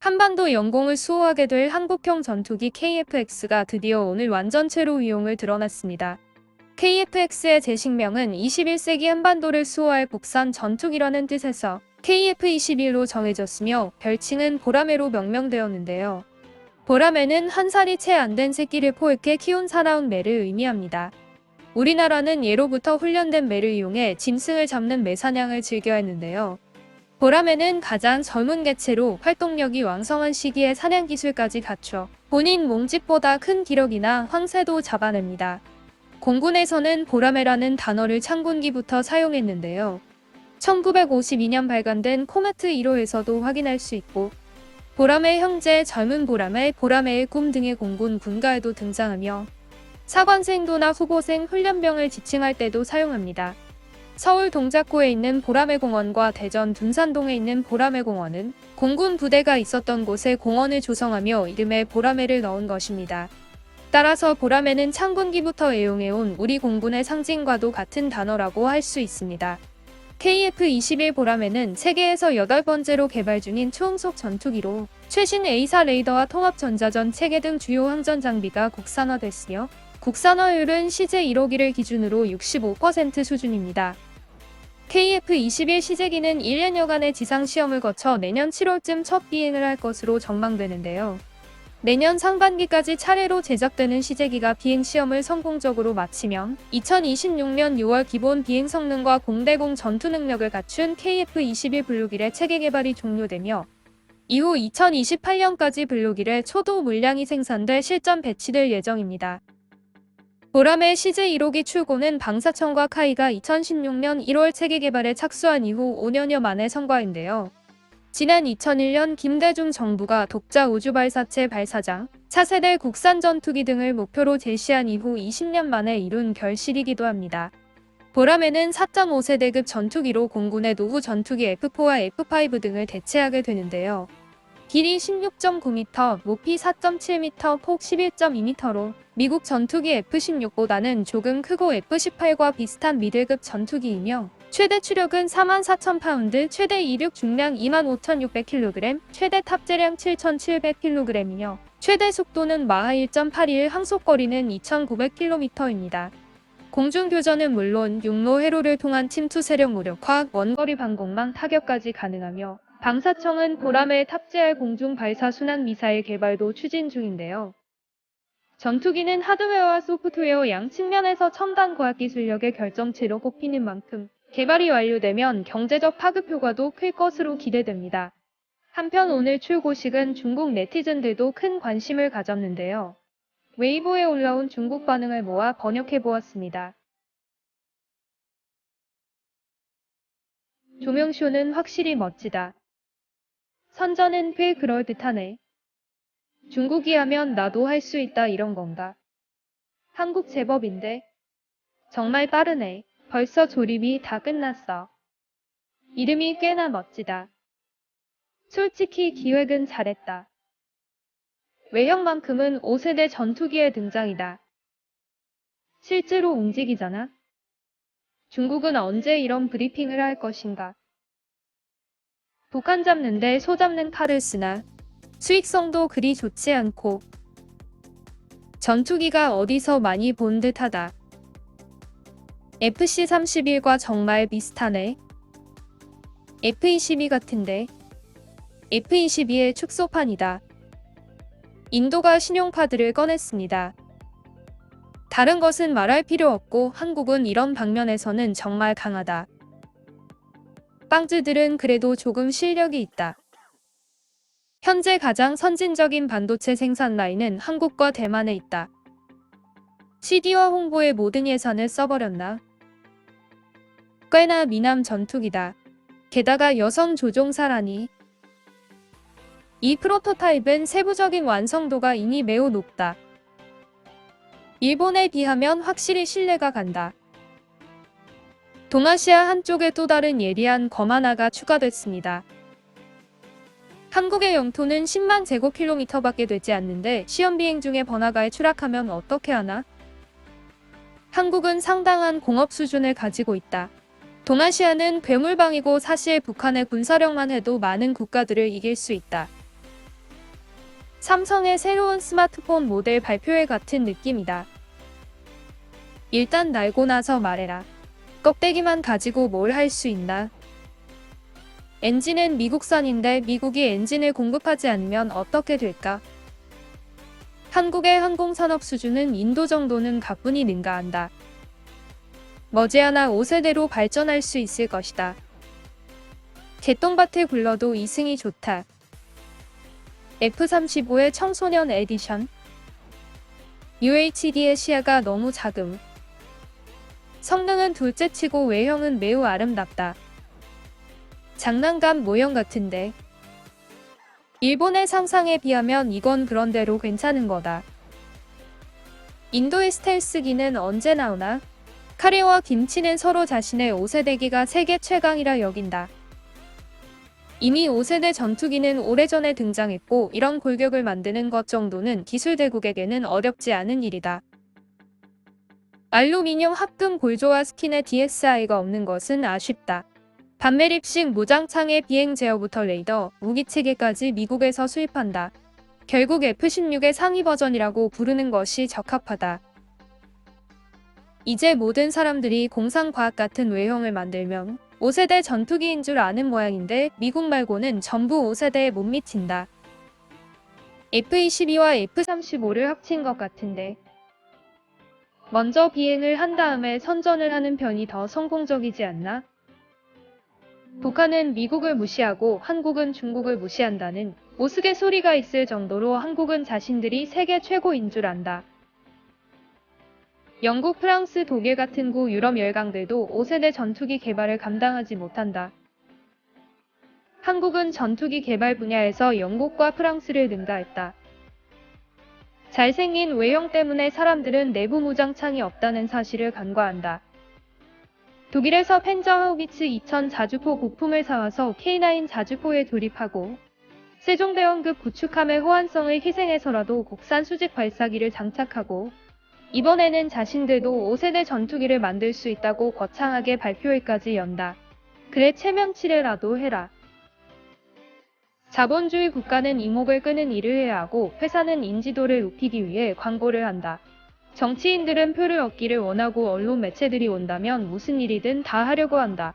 한반도 영공을 수호하게 될 한국형 전투기 KF-X가 드디어 오늘 완전체로 이용을 드러났습니다. KF-X의 제식명은 21세기 한반도를 수호할 국산 전투기라는 뜻에서 KF-21로 정해졌으며 별칭은 보라매로 명명되었는데요. 보라매는 한 살이 채 안 된 새끼를 포획해 키운 사나운 매를 의미합니다. 우리나라는 예로부터 훈련된 매를 이용해 짐승을 잡는 매사냥을 즐겨 했는데요. 보라매는 가장 젊은 개체로 활동력이 왕성한 시기에 사냥 기술까지 갖춰 본인 몸집보다 큰 기력이나 황새도 잡아냅니다. 공군에서는 보라매라는 단어를 창군기부터 사용했는데요. 1952년 발간된 코메트 1호에서도 확인할 수 있고 보라매 형제, 젊은 보라매, 보라매의 꿈 등의 공군 군가에도 등장하며 사관생도나 후보생 훈련병을 지칭할 때도 사용합니다. 서울 동작구에 있는 보라매공원과 대전 둔산동에 있는 보라매공원은 공군 부대가 있었던 곳에 공원을 조성하며 이름에 보라매를 넣은 것입니다. 따라서 보라매는 창군기부터 애용해온 우리 공군의 상징과도 같은 단어라고 할 수 있습니다. KF-21 보라매는 세계에서 8번째로 개발 중인 초음속 전투기로 최신 A사 레이더와 통합 전자전 체계 등 주요 항전 장비가 국산화됐으며 국산화율은 시제 1호기를 기준으로 65% 수준입니다. KF-21 시제기는 1년여간의 지상시험을 거쳐 내년 7월쯤 첫 비행을 할 것으로 전망되는데요. 내년 상반기까지 차례로 제작되는 시제기가 비행시험을 성공적으로 마치면 2026년 6월 기본 비행 성능과 공대공 전투 능력을 갖춘 KF-21 블록1의 체계 개발이 종료되며 이후 2028년까지 블록1의 초도 물량이 생산돼 실전 배치될 예정입니다. 보라매 시제 1호기 출고는 방사청과 카이가 2016년 1월 체계 개발에 착수한 이후 5년여 만의 성과인데요. 지난 2001년 김대중 정부가 독자 우주발사체 발사장, 차세대 국산 전투기 등을 목표로 제시한 이후 20년 만에 이룬 결실이기도 합니다. 보라매는 4.5세대급 전투기로 공군의 노후 전투기 F4와 F5 등을 대체하게 되는데요. 길이 16.9m, 높이 4.7m, 폭 11.2m로 미국 전투기 F-16보다는 조금 크고 F-18과 비슷한 미들급 전투기이며 최대 추력은 44,000파운드, 최대 이륙 중량 25,600kg, 최대 탑재량 7,700kg이며 최대 속도는 마하 1.81, 항속거리는 2,900km입니다. 공중교전은 물론 육로 회로를 통한 침투 세력 무력화, 원거리 방공망 타격까지 가능하며 방사청은 보라매에 탑재할 공중 발사 순환 미사일 개발도 추진 중인데요. 전투기는 하드웨어와 소프트웨어 양 측면에서 첨단 과학기술력의 결정체로 꼽히는 만큼 개발이 완료되면 경제적 파급 효과도 클 것으로 기대됩니다. 한편 오늘 출고식은 중국 네티즌들도 큰 관심을 가졌는데요. 웨이보에 올라온 중국 반응을 모아 번역해보았습니다. 조명쇼는 확실히 멋지다. 선전은 꽤 그럴듯하네. 중국이 하면 나도 할 수 있다 이런 건가? 한국 제법인데? 정말 빠르네. 벌써 조립이 다 끝났어. 이름이 꽤나 멋지다. 솔직히 기획은 잘했다. 외형만큼은 5세대 전투기의 등장이다. 실제로 움직이잖아? 중국은 언제 이런 브리핑을 할 것인가? 북한 잡는데 소 잡는 칼을 쓰나? 수익성도 그리 좋지 않고 전투기가 어디서 많이 본 듯하다. FC-31과 정말 비슷하네. F-22 같은데. F-22의 축소판이다. 인도가 신용카드를 꺼냈습니다. 다른 것은 말할 필요 없고 한국은 이런 방면에서는 정말 강하다. 빵즈들은 그래도 조금 실력이 있다. 현재 가장 선진적인 반도체 생산 라인은 한국과 대만에 있다. CD와 홍보에 모든 예산을 써버렸나? 꽤나 미남 전투기다. 게다가 여성 조종사라니. 이 프로토타입은 세부적인 완성도가 이미 매우 높다. 일본에 비하면 확실히 신뢰가 간다. 동아시아 한쪽에 또 다른 예리한 검 하나가 추가됐습니다. 한국의 영토는 10만 제곱킬로미터밖에 되지 않는데 시험 비행 중에 번화가에 추락하면 어떻게 하나? 한국은 상당한 공업 수준을 가지고 있다. 동아시아는 괴물방이고 사실 북한의 군사력만 해도 많은 국가들을 이길 수 있다. 삼성의 새로운 스마트폰 모델 발표회 같은 느낌이다. 일단 날고 나서 말해라. 껍데기만 가지고 뭘 할 수 있나? 엔진은 미국산인데 미국이 엔진을 공급하지 않으면 어떻게 될까? 한국의 항공산업 수준은 인도 정도는 가뿐히 능가한다. 머지않아 5세대로 발전할 수 있을 것이다. 개똥밭을 굴러도 이승이 좋다. F-35의 청소년 에디션. UHD의 시야가 너무 작음. 성능은 둘째치고 외형은 매우 아름답다. 장난감 모형 같은데. 일본의 상상에 비하면 이건 그런대로 괜찮은 거다. 인도의 스텔스기는 언제 나오나? 카레와 김치는 서로 자신의 5세대기가 세계 최강이라 여긴다. 이미 5세대 전투기는 오래전에 등장했고 이런 골격을 만드는 것 정도는 기술 대국에게는 어렵지 않은 일이다. 알루미늄 합금 골조화 스킨에 DSI가 없는 것은 아쉽다. 반매립식 무장창의 비행 제어부터 레이더, 무기체계까지 미국에서 수입한다. 결국 F-16의 상위 버전이라고 부르는 것이 적합하다. 이제 모든 사람들이 공상과학 같은 외형을 만들면 5세대 전투기인 줄 아는 모양인데 미국 말고는 전부 5세대에 못 미친다. F-22와 F-35를 합친 것 같은데. 먼저 비행을 한 다음에 선전을 하는 편이 더 성공적이지 않나? 북한은 미국을 무시하고 한국은 중국을 무시한다는 우스갯소리가 있을 정도로 한국은 자신들이 세계 최고인 줄 안다. 영국, 프랑스, 독일 같은 구유럽 열강들도 5세대 전투기 개발을 감당하지 못한다. 한국은 전투기 개발 분야에서 영국과 프랑스를 능가했다. 잘생긴 외형 때문에 사람들은 내부 무장창이 없다는 사실을 간과한다. 독일에서 펜저 하우비츠 2000 자주포 부품을 사와서 K9 자주포에 조립하고 세종대왕급 구축함의 호환성을 희생해서라도 국산 수직 발사기를 장착하고 이번에는 자신들도 5세대 전투기를 만들 수 있다고 거창하게 발표회까지 연다. 그래 체면치레라도 해라. 자본주의 국가는 이목을 끄는 일을 해야 하고 회사는 인지도를 높이기 위해 광고를 한다. 정치인들은 표를 얻기를 원하고 언론 매체들이 온다면 무슨 일이든 다 하려고 한다.